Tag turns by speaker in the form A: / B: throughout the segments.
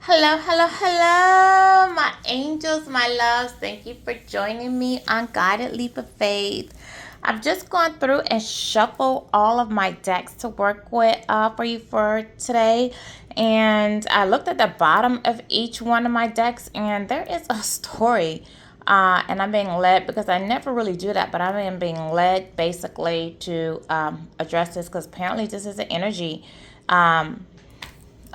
A: Hello, hello, hello, my angels, my loves. Thank you for joining me on Guided Leap of Faith. I've just gone through and shuffled all of my decks to work with for you for today. And I looked at the bottom of each one of my decks, and there is a story. And I'm being led because I never really do that, but I am being led basically to address this because apparently this is the energy.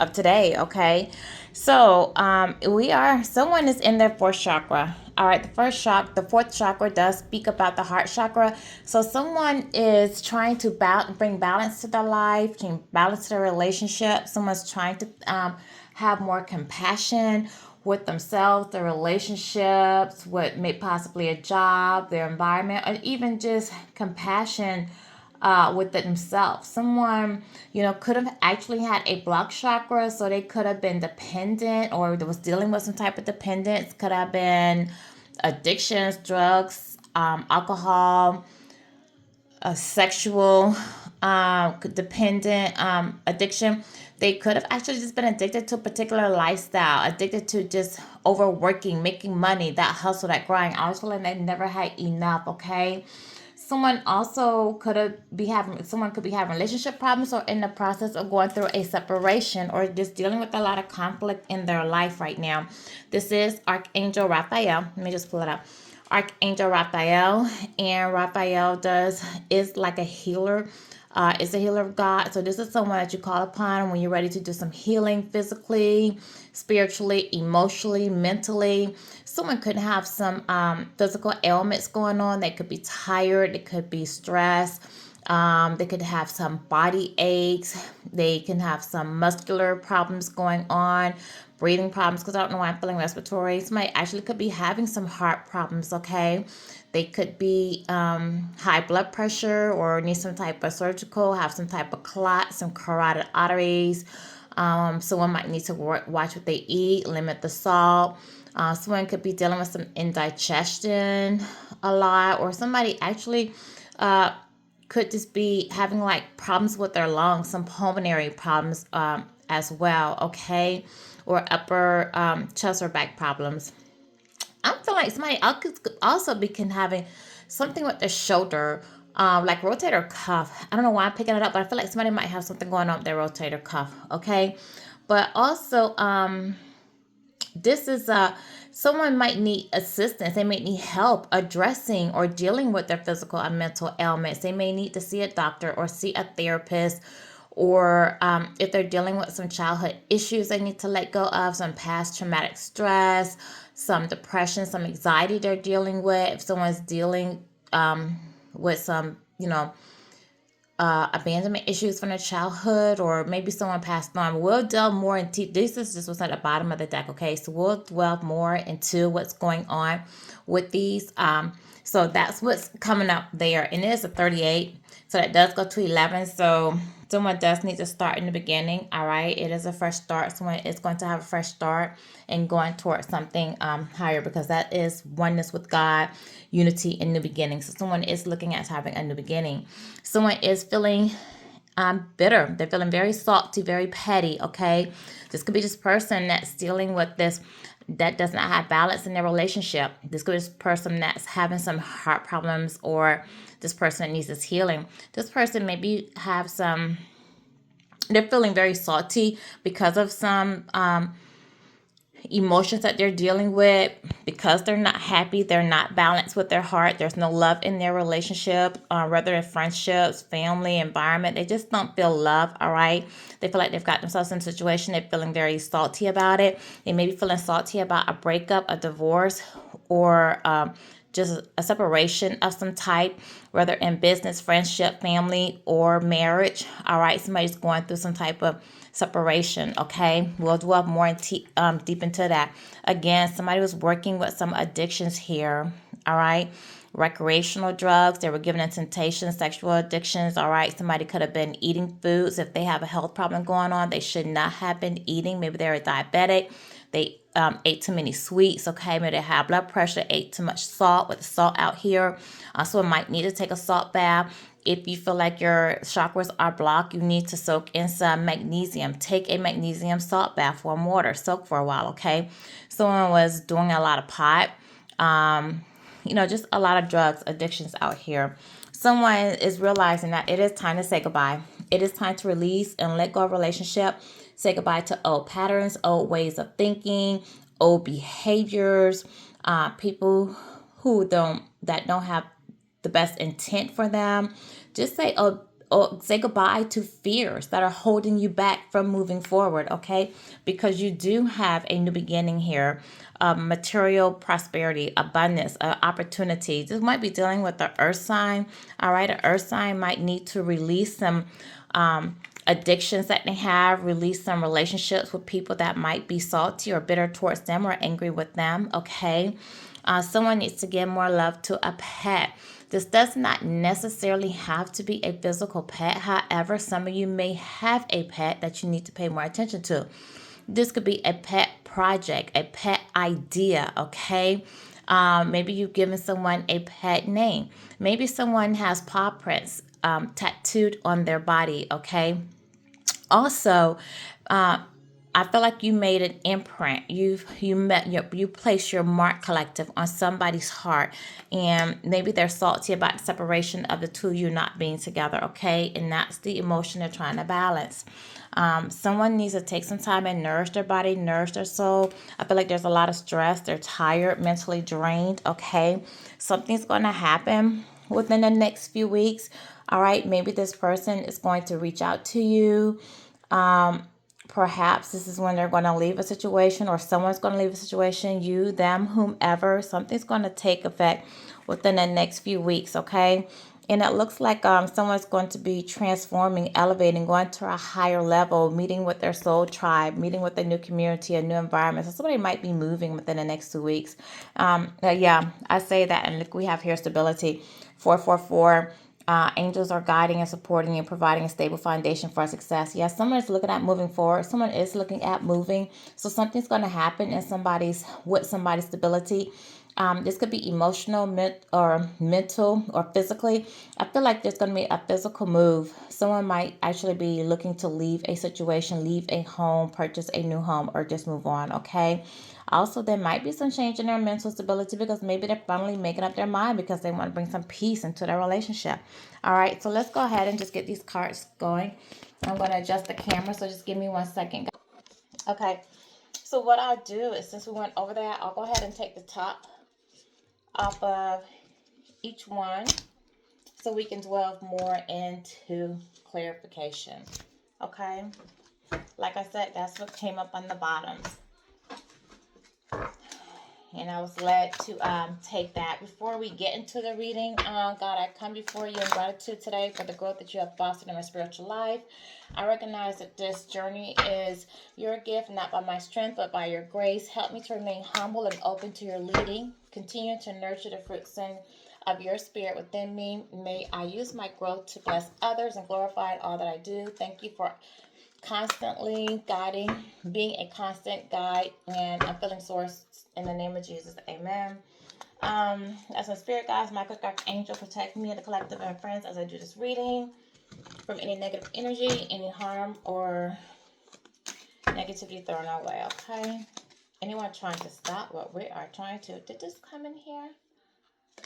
A: Of today, okay? So, someone is in their fourth chakra. All right, the fourth chakra does speak about the heart chakra. So, someone is trying to bring balance to their life, bring balance to their relationship. Someone's trying to have more compassion with themselves, their relationships, with maybe possibly a job, their environment, or even just compassion with themselves. Someone, could have actually had a block chakra, so they could have been dependent or was dealing with some type of dependence. Could have been addictions, drugs, alcohol, sexual dependent addiction. They could have actually just been addicted to a particular lifestyle, addicted to just overworking, making money, that hustle, that grind. I was feeling they never had enough, okay? Someone could be having relationship problems or in the process of going through a separation or just dealing with a lot of conflict in their life right now. This is Archangel Raphael. Let me just pull it up. Archangel Raphael, and Raphael is like a healer. Is a healer of God. So this is someone that you call upon when you're ready to do some healing physically, spiritually, emotionally, mentally. Someone could have some physical ailments going on. They could be tired. They could be stressed. They could have some body aches. They can have some muscular problems going on, breathing problems, because I don't know why I'm feeling respiratory. Somebody actually could be having some heart problems, okay? They could be high blood pressure or need some type of surgical, have some type of clot, some carotid arteries. Someone might need to watch what they eat, limit the salt. Someone could be dealing with some indigestion a lot, or somebody actually could just be having like problems with their lungs, some pulmonary problems as well, okay? Or upper chest or back problems. I feel like somebody else could also be having something with their shoulder, like rotator cuff. I don't know why I'm picking it up, but I feel like somebody might have something going on with their rotator cuff, okay? But also, this is someone might need assistance. They may need help addressing or dealing with their physical and mental ailments. They may need to see a doctor or see a therapist, or if they're dealing with some childhood issues they need to let go of, some past traumatic stress, some depression, some anxiety they're dealing with. If someone's dealing with some, abandonment issues from their childhood, or maybe someone passed on. We'll delve more into this. Is just what's at the bottom of the deck, okay? So we'll delve more into what's going on with these. So that's what's coming up there, and it is a 38, so that does go to 11. So someone does need to start in the beginning. All right, it is a fresh start. Someone is going to have a fresh start and going towards something higher, because that is oneness with God, unity in new beginning. So someone is looking at having a new beginning. Someone is feeling bitter. They're feeling very salty, very petty, okay? This could be this person that's dealing with this, that does not have balance in their relationship. This could be this person that's having some heart problems, or this person that needs this healing. This person maybe they're feeling very salty because of some emotions that they're dealing with, because they're not happy, they're not balanced with their heart, there's no love in their relationship, whether in friendships, family, environment. They just don't feel love. All right, they feel like they've got themselves in a situation, they're feeling very salty about it. They may be feeling salty about a breakup, a divorce, or just a separation of some type, whether in business, friendship, family, or marriage. All right, somebody's going through some type of separation, okay? We'll delve more deep into that. Again, somebody was working with some addictions here, all right? Recreational drugs, they were given in temptation, sexual addictions, all right? Somebody could have been eating foods. If they have a health problem going on, they should not have been eating. Maybe they're a diabetic. They ate too many sweets, okay? Maybe they have blood pressure, ate too much salt, with the salt out here. So it might need to take a salt bath. If you feel like your chakras are blocked, you need to soak in some magnesium. Take a magnesium salt bath, warm water, soak for a while, okay? Someone was doing a lot of pot, just a lot of drugs, addictions out here. Someone is realizing that it is time to say goodbye. It is time to release and let go of relationship. Say goodbye to old patterns, old ways of thinking, old behaviors, people that don't have the best intent for them. Just say goodbye to fears that are holding you back from moving forward, okay? Because you do have a new beginning here. Material prosperity, abundance, opportunity. This might be dealing with the earth sign. All right, an earth sign might need to release some addictions that they have, release some relationships with people that might be salty or bitter towards them or angry with them, okay? Someone needs to give more love to a pet. This does not necessarily have to be a physical pet. However, some of you may have a pet that you need to pay more attention to. This could be a pet project, a pet idea, okay? Maybe you've given someone a pet name. Maybe someone has paw prints tattooed on their body, okay? Also, I feel like you made an imprint. You place your mark collective on somebody's heart, and maybe they're salty about the separation of the two of you not being together. Okay, and that's the emotion they're trying to balance. Someone needs to take some time and nourish their body, nourish their soul. I feel like there's a lot of stress. They're tired, mentally drained. Okay, something's going to happen within the next few weeks. All right, maybe this person is going to reach out to you. Perhaps this is when they're going to leave a situation, or someone's going to leave a situation, you, them, whomever. Something's going to take effect within the next few weeks, okay? And it looks like someone's going to be transforming, elevating, going to a higher level, meeting with their soul tribe, meeting with a new community, a new environment. So somebody might be moving within the next 2 weeks. Yeah, I say that, and look, we have here stability. 444. Angels are guiding and supporting and providing a stable foundation for success. Yes, someone is looking at moving forward. Someone is looking at moving. So something's going to happen in somebody's stability. This could be emotional, mental, or physically. I feel like there's going to be a physical move. Someone might actually be looking to leave a situation, leave a home, purchase a new home, or just move on, okay? Also, there might be some change in their mental stability because maybe they're finally making up their mind because they want to bring some peace into their relationship. All right, so let's go ahead and just get these cards going. I'm going to adjust the camera, so just give me 1 second. Okay, so what I'll do is, since we went over that, I'll go ahead and take the top off of each one so we can delve more into clarification. Okay, like I said, that's what came up on the bottoms. And I was led to take that. Before we get into the reading, God, I come before you in gratitude today for the growth that you have fostered in my spiritual life. I recognize that this journey is your gift, not by my strength, but by your grace. Help me to remain humble and open to your leading. Continue to nurture the fruits of your spirit within me. May I use my growth to bless others and glorify in all that I do. Thank you for constantly guiding, being a constant guide and a filling source in the name of Jesus. Amen. As my spirit guides, my archangel protect me and the collective and friends as I do this reading from any negative energy, any harm or negativity thrown our way. Okay. Anyone trying to stop what we are trying to? Did this come in here?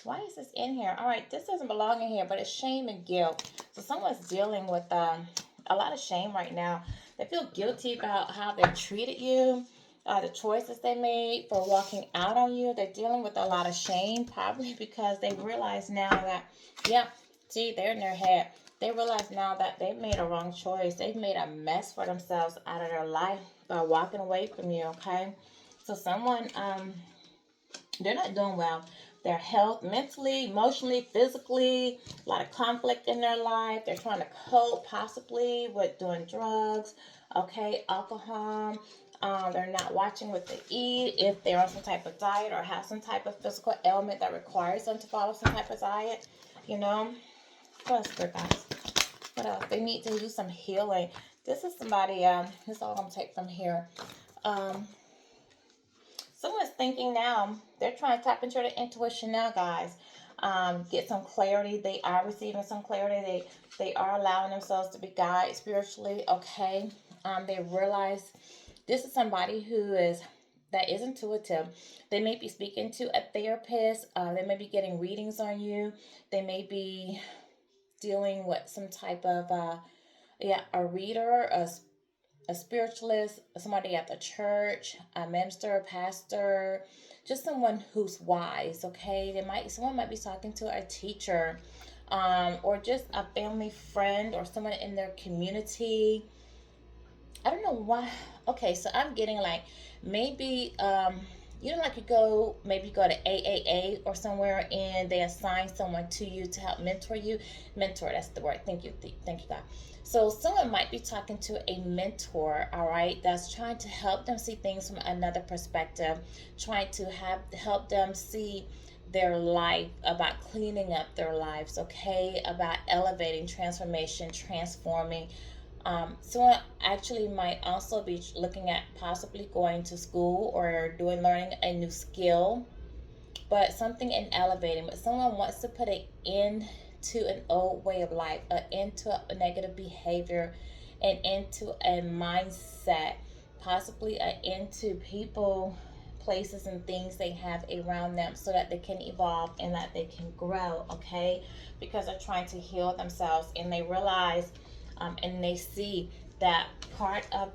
A: Why is this in here? All right, this doesn't belong in here, but it's shame and guilt. So someone's dealing with a lot of shame right now. They feel guilty about how they treated you, the choices they made for walking out on you. They're dealing with a lot of shame, probably because they realize now that, they're in their head. They realize now that they've made a wrong choice. They've made a mess for themselves out of their life by walking away from you, okay? So someone, they're not doing well. Their health, mentally, emotionally, physically, a lot of conflict in their life. They're trying to cope possibly with doing drugs, okay, alcohol. They're not watching what they eat, if they're on some type of diet or have some type of physical ailment that requires them to follow some type of diet, you know. What else, guys? What else? They need to do some healing. This is somebody, this is all I'm going to take from here. Someone's thinking now, they're trying to tap into their intuition now, guys. get some clarity. They are receiving some clarity. They are allowing themselves to be guided spiritually. Okay, they realize this is somebody who is that is intuitive. They may be speaking to a therapist. They may be getting readings on you. They may be dealing with some type of a reader, a spiritualist, somebody at the church, a minister, a pastor, just someone who's wise. Okay, someone might be talking to a teacher, or just a family friend or someone in their community. I don't know why. Okay, so I'm getting like maybe like you go maybe go to AAA or somewhere and they assign someone to you to help mentor you. Mentor, that's the word. Thank you, thank you, God. So someone might be talking to a mentor, all right, that's trying to help them see things from another perspective, trying to help them see their life, about cleaning up their lives, okay, about elevating, transformation, transforming. Someone actually might also be looking at possibly going to school or learning a new skill, but something in elevating. But someone wants to put an end to an old way of life, an end to a negative behavior, an end to a mindset, possibly an end to people, places, and things they have around them so that they can evolve and that they can grow, okay? Because they're trying to heal themselves and they realize and they see that part of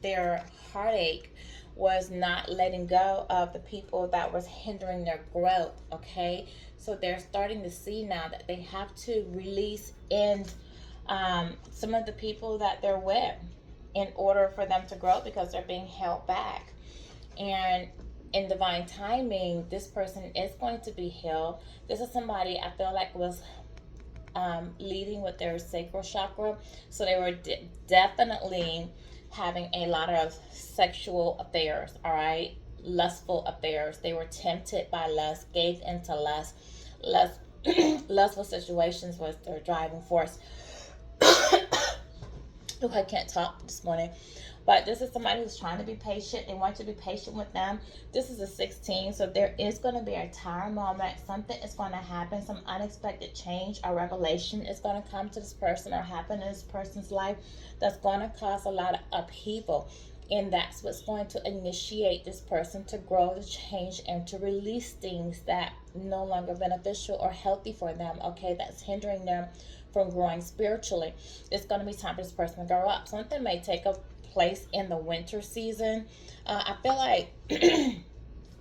A: their heartache was not letting go of the people that was hindering their growth, okay? So they're starting to see now that they have to release in some of the people that they're with in order for them to grow because they're being held back. And in divine timing, this person is going to be healed. This is somebody I feel like was leading with their sacral chakra. So they were definitely having a lot of sexual affairs, all right? Lustful affairs. They were tempted by lust, gave into lust. Lust lustful situations was their driving force. Oh, I can't talk this morning. But this is somebody who's trying to be patient. They want you to be patient with them. This is a 16, so there is going to be a tire moment. Something is going to happen. Some unexpected change or revelation is going to come to this person or happen in this person's life that's going to cause a lot of upheaval. And that's what's going to initiate this person to grow, to change, and to release things that no longer beneficial or healthy for them, okay? That's hindering them from growing spiritually. It's going to be time for this person to grow up. Something may take a place in the winter season. I feel like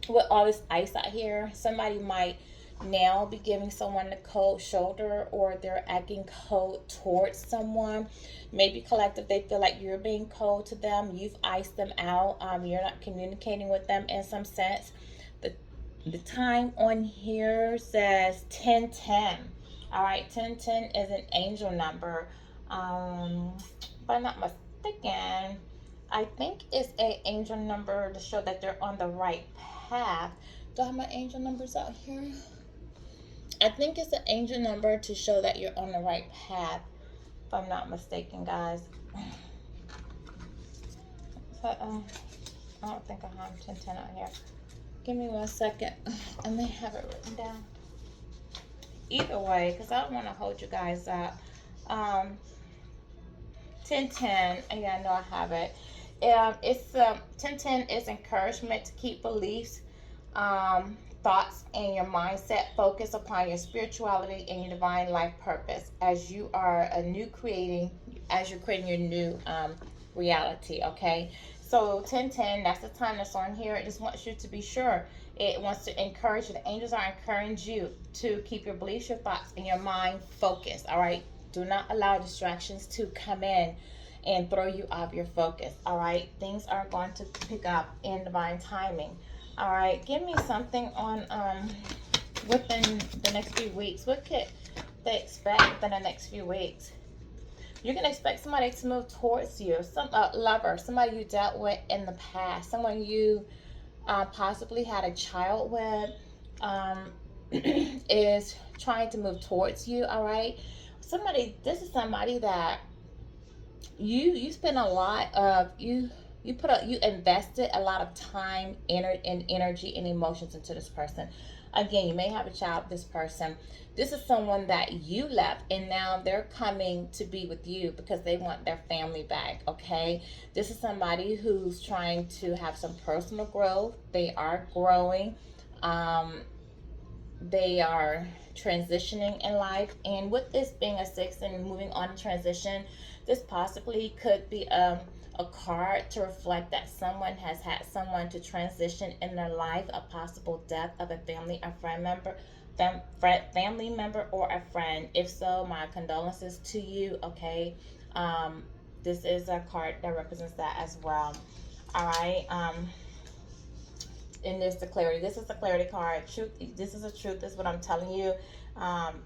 A: with all this ice out here, somebody might now be giving someone the cold shoulder or they're acting cold towards someone. Maybe collective, they feel like you're being cold to them. You've iced them out. You're not communicating with them in some sense. The time on here says 1010. All right, 1010 is an angel number. If I'm not mistaken, I think it's an angel number to show that they're on the right path. Do I have my angel numbers out here? I think it's an angel number to show that you're on the right path, if I'm not mistaken, guys. So, I don't think I have 1010 out here. Give me 1 second. I may have it written down. Either way, because I don't want to hold you guys up. 1010, yeah, I know I have it. It's 1010 is encouragement to keep beliefs, thoughts, and your mindset focused upon your spirituality and your divine life purpose as you are you're creating your new reality. Okay, so 1010, that's the time that's on here. It just wants you to be sure. It wants to encourage you. The angels are encouraging you to keep your beliefs, your thoughts, and your mind focused. All right. Do not allow distractions to come in and throw you off your focus. All right. Things are going to pick up in divine timing. All right. Give me something on within the next few weeks. What could they expect within the next few weeks? You can expect somebody to move towards you. Some lover, somebody you dealt with in the past, someone you possibly had a child with, is trying to move towards you. All right. This is somebody that you spend a lot of you invested a lot of time, and energy and emotions into this person. Again, you may have a child with this person. This is someone that you left, and now they're coming to be with you because they want their family back, okay? This is somebody who's trying to have some personal growth. They are growing. Um, they are transitioning in life, and with this being a six and moving on to transition, this possibly could be a card to reflect that someone has had someone to transition in their life, a possible death of a family, a friend member, family member, or a friend. If so, my condolences to you, okay? um, this is a card that represents that as well. All right. And there's the clarity. This is the clarity card. Truth. This is the truth. This is what I'm telling you. Um,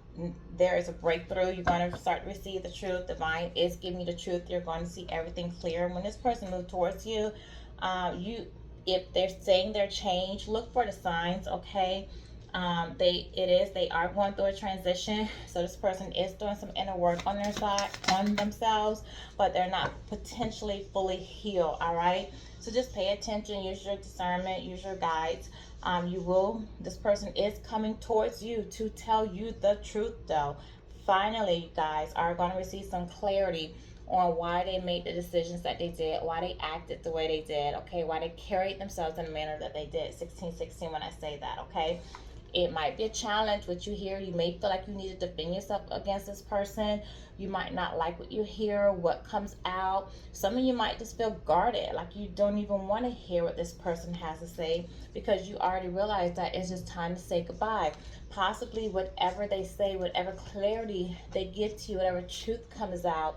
A: there is a breakthrough. You're going to start to receive the truth. Divine is giving you the truth. You're going to see everything clear. When this person moves towards you, if they're saying they're changed, look for the signs. Okay. They are going through a transition. So this person is doing some inner work on their side, on themselves, but they're not potentially fully healed. All right. So just pay attention, use your discernment, use your guides. This person is coming towards you to tell you the truth though. Finally, you guys are going to receive some clarity on why they made the decisions that they did, why they acted the way they did, okay, why they carried themselves in the manner that they did. 1616 when I say that, okay? It might be a challenge what you hear. You may feel like you need to defend yourself against this person. You might not like what you hear, what comes out. Some of you might just feel guarded, like you don't even want to hear what this person has to say because you already realize that it's just time to say goodbye. Possibly whatever they say, whatever clarity they give to you, whatever truth comes out,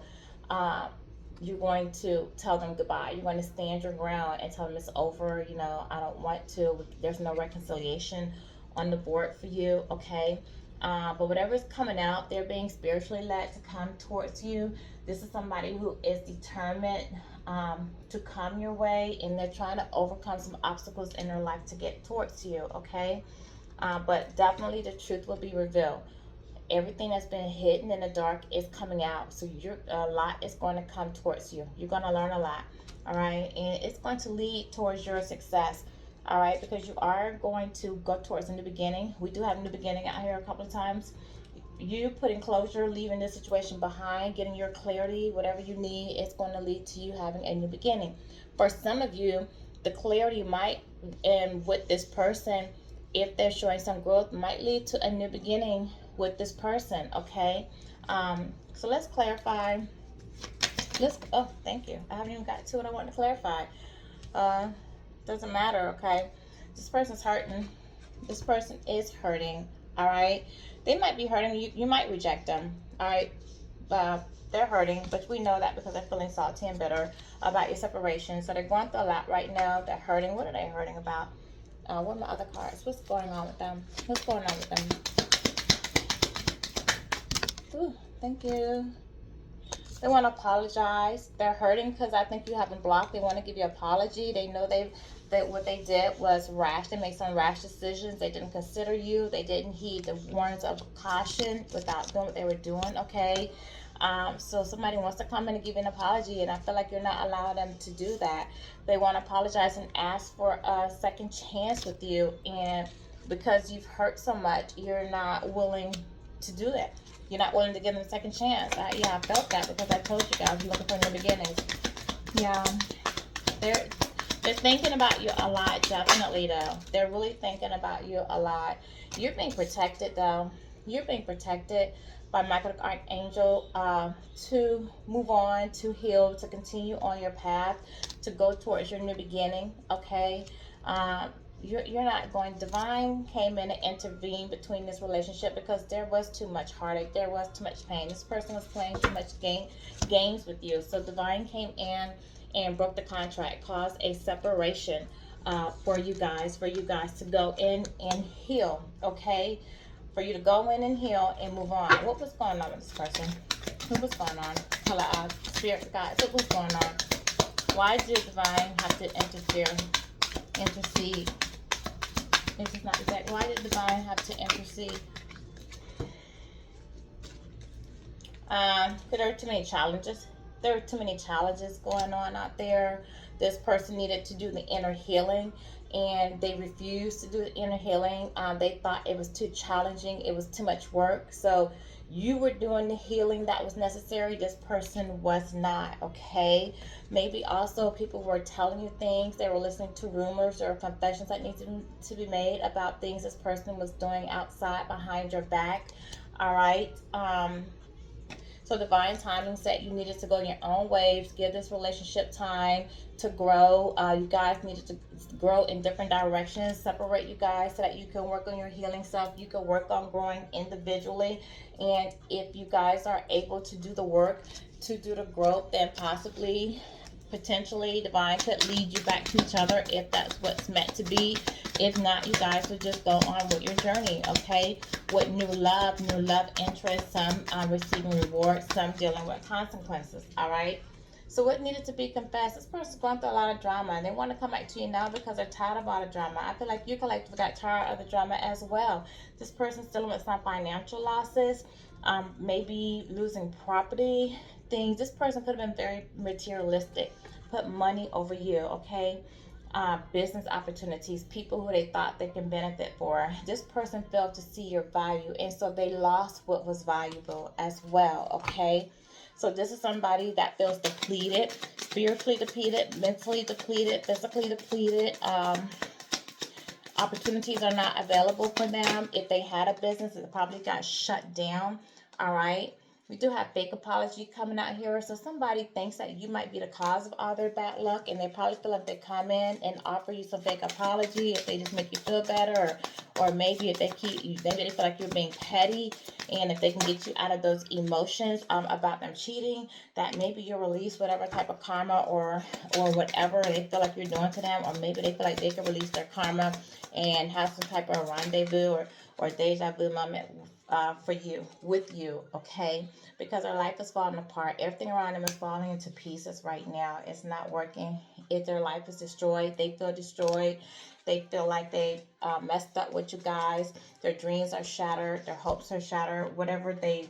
A: you're going to tell them goodbye. You're going to stand your ground and tell them it's over. I don't want to. There's no reconciliation on the board for you, okay? But whatever is coming out, they're being spiritually led to come towards you. This is somebody who is determined to come your way, and they're trying to overcome some obstacles in their life to get towards you, okay? But definitely the truth will be revealed. Everything that's been hidden in the dark is coming out. So a lot is going to come towards you. You're going to learn a lot, all right? And it's going to lead towards your success. All right, because you are going to go towards a new beginning. We do have a new beginning out here a couple of times. You putting closure, leaving this situation behind, getting your clarity, whatever you need, it's going to lead to you having a new beginning. For some of you, the clarity might, and with this person, if they're showing some growth, might lead to a new beginning with this person, okay? So let's clarify. Oh, thank you. I haven't even got to what I want to clarify. Doesn't matter, okay? This person's hurting. This person is hurting, all right? They might be hurting. You might reject them, all right? They're hurting, but we know that because they're feeling salty and bitter about your separation. So they're going through a lot right now. They're hurting. What are they hurting about? What are my other cards? What's going on with them? What's going on with them? Ooh, thank you. They want to apologize. They're hurting because I think you have them blocked. They want to give you an apology. They know that what they did was rash. They made some rash decisions. They didn't consider you. They didn't heed the warnings of caution without doing what they were doing, okay? So somebody wants to come in and give you an apology, and I feel like you're not allowing them to do that. They want to apologize and ask for a second chance with you, and because you've hurt so much, you're not willing to do that. You're not willing to give them a second chance. I felt that because I told you guys you're looking for new beginnings. Yeah, they're thinking about you a lot, definitely though. They're really thinking about you a lot. You're being protected though. You're being protected by Michael the Archangel to move on, to heal, to continue on your path, to go towards your new beginning. Okay. You're not going. Divine came in and intervened between this relationship because there was too much heartache, there was too much pain. This person was playing too much games with you. So divine came in and broke the contract, caused a separation for you guys to go in and heal. Okay, for you to go in and heal and move on. What was going on with this person? What was going on? Color eyes, spirit guides. What was going on? Why did divine have to intercede? This is not exact. Why did divine have to intercede? There are too many challenges. There are too many challenges going on out there. This person needed to do the inner healing. and they refused to do the inner healing. They thought it was too challenging, it was too much work. So you were doing the healing that was necessary. This person was not, okay? Maybe also people were telling you things, they were listening to rumors or confessions that needed to be made about things this person was doing outside behind your back. All right. So divine timing said you needed to go in your own waves, give this relationship time to grow. You guys needed to grow in different directions, separate you guys so that you can work on your healing self. You can work on growing individually. And if you guys are able to do the work to do the growth, then possibly, potentially, divine could lead you back to each other if that's what's meant to be. If not, you guys would just go on with your journey, okay? With new love interest, some receiving rewards, some dealing with consequences, all right? So what needed to be confessed? This person's going through a lot of drama, and they want to come back to you now because they're tired of all the drama. I feel like you collectively got tired of the drama as well. This person's dealing with some financial losses, maybe losing property, things. This person could have been very materialistic, put money over you, okay? Business opportunities, people who they thought they can benefit for. This person failed to see your value, and so they lost what was valuable as well, okay? So this is somebody that feels depleted, spiritually depleted, mentally depleted, physically depleted. Opportunities are not available for them. If they had a business, it probably got shut down, all right? We do have fake apology coming out here. So somebody thinks that you might be the cause of all their bad luck, and they probably feel like they come in and offer you some fake apology if they just make you feel better, or maybe if they keep you, maybe they feel like you're being petty, and if they can get you out of those emotions about them cheating, that maybe you'll release whatever type of karma or whatever they feel like you're doing to them, or maybe they feel like they can release their karma and have some type of rendezvous or deja vu moment for you, with you, okay? Because their life is falling apart. Everything around them is falling into pieces right now. It's not working. If their life is destroyed, they feel destroyed. They feel like they messed up with you guys. Their dreams are shattered. Their hopes are shattered. Whatever they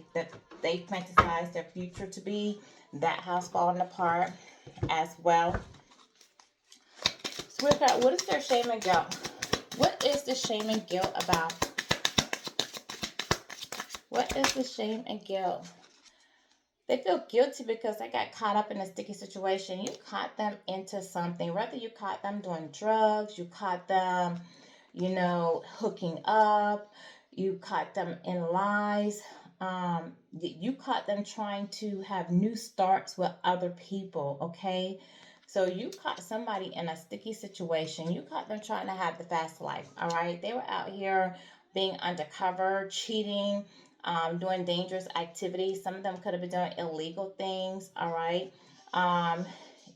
A: fantasize their future to be, that house falling apart as well. So what is their shame and guilt? What is the shame and guilt about? What is the shame and guilt? They feel guilty because they got caught up in a sticky situation. You caught them into something. Whether you caught them doing drugs, you caught them, hooking up, you caught them in lies. You caught them trying to have new starts with other people, okay? So you caught somebody in a sticky situation. You caught them trying to have the fast life, all right? They were out here being undercover, cheating, doing dangerous activities. Some of them could have been doing illegal things, all right?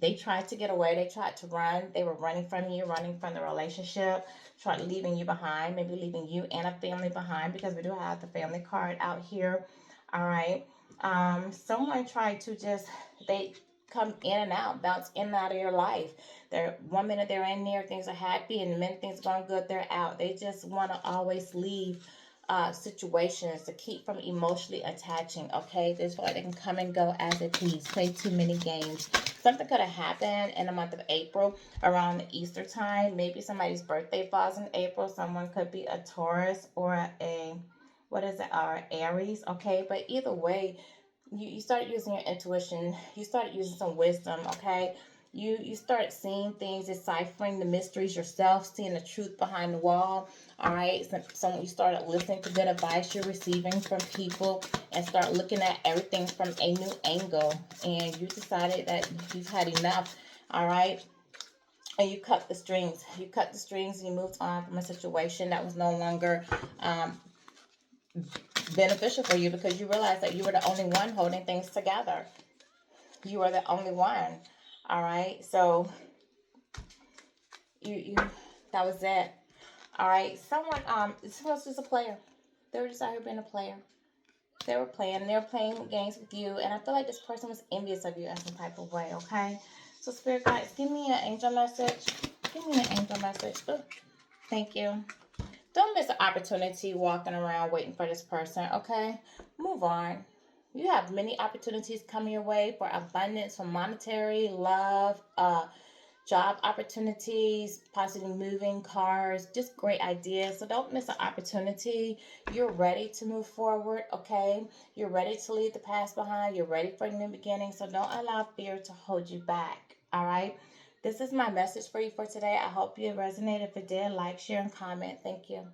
A: They tried to get away. They tried to run. They were running from you, running from the relationship, tried leaving you behind, maybe leaving you and a family behind, because we do have the family card out here, all right? Someone tried to they come in and out, bounce in and out of your life. They're 1 minute they're in there, things are happy, and the minute things are going good, they're out. They just want to always leave situations to keep from emotionally attaching, okay? They feel like they can come and go as they please, play too many games. Something could have happened in the month of April around the Easter time. Maybe somebody's birthday falls in April. Someone could be a Taurus or or Aries, okay? But either way, you start using your intuition. You start using some wisdom, okay? You start seeing things, deciphering the mysteries yourself, seeing the truth behind the wall. All right. So you started listening to good advice you're receiving from people and start looking at everything from a new angle. And you decided that you've had enough. All right. And you cut the strings. You cut the strings and you moved on from a situation that was no longer beneficial for you, because you realized that you were the only one holding things together. You were the only one. All right. So you that was it. All right. Someone was just a player. They were just out here being a player. They were playing games with you, and I feel like this person was envious of you in some type of way, okay? So Spirit Guides, give me an angel message. Give me an angel message. Ooh, thank you. Don't miss an opportunity walking around waiting for this person, okay? Move on. You have many opportunities coming your way for abundance, for monetary, love, job opportunities, possibly moving, cars, just great ideas. So don't miss an opportunity. You're ready to move forward, okay? You're ready to leave the past behind. You're ready for a new beginning. So don't allow fear to hold you back, all right? This is my message for you for today. I hope you resonate. If it did, like, share, and comment. Thank you.